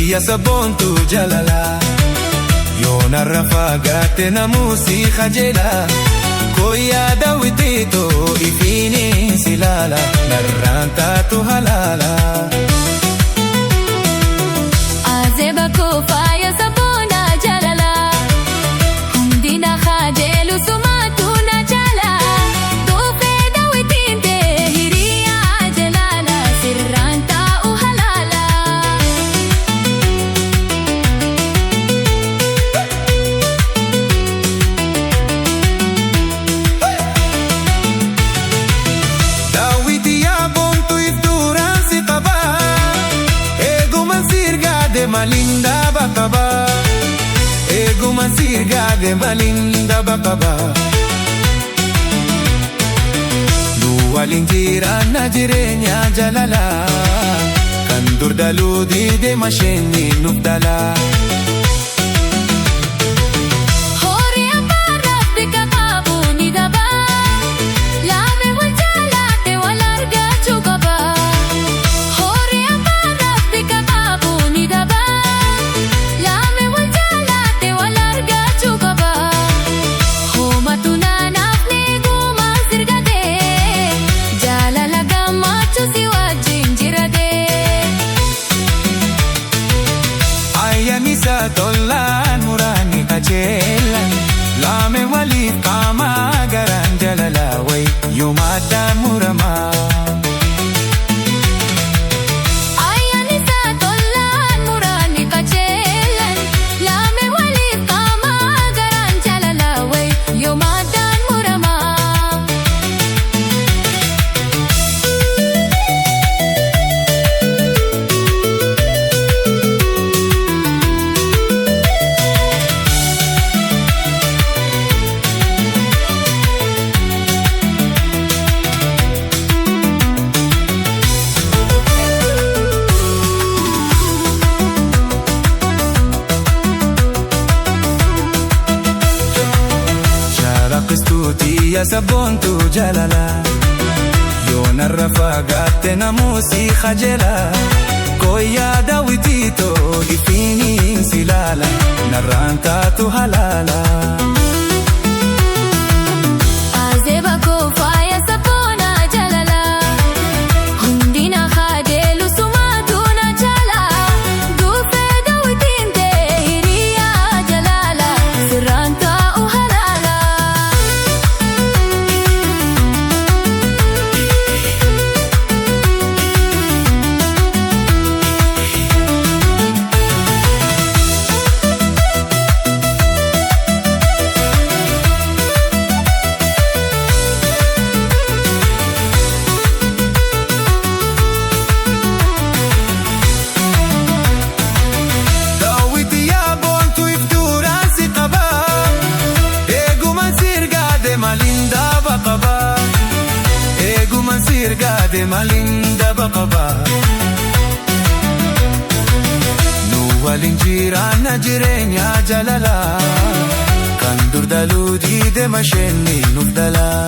Ya sabon tu jalala Yona rafagate na musica jela Koya dawitito ifini silala Narranta tu halala Azeba kofa ya sabona jalala Hundina khajelu sumatu na jala Dofe dawitinte hiriya jalala Sirranta u halala Malinda bakaba Ego masir gade malinda bakaba Dua lingira na jirenya jalala Kandur daludi de masheni nubdala Tolan murani kajelan Lame walid kama garan jalalaway Yumadan murama Ayanisa tolan murani kajelan Lame walid kama garan jalalaway Yumadan murama Ya sabon tu jalala Yona rafagate na musica jela Koya dawitito ifini silala Narranta tu halala Azeba kofa ya sabona jalala Hundina khadelu sumatu na jala Dufe dawitinte hiriya jalala Sirranta u halala de malinda bakaba Nuwa linjira na jirenya jalala Kandur daludi de masheni nufdala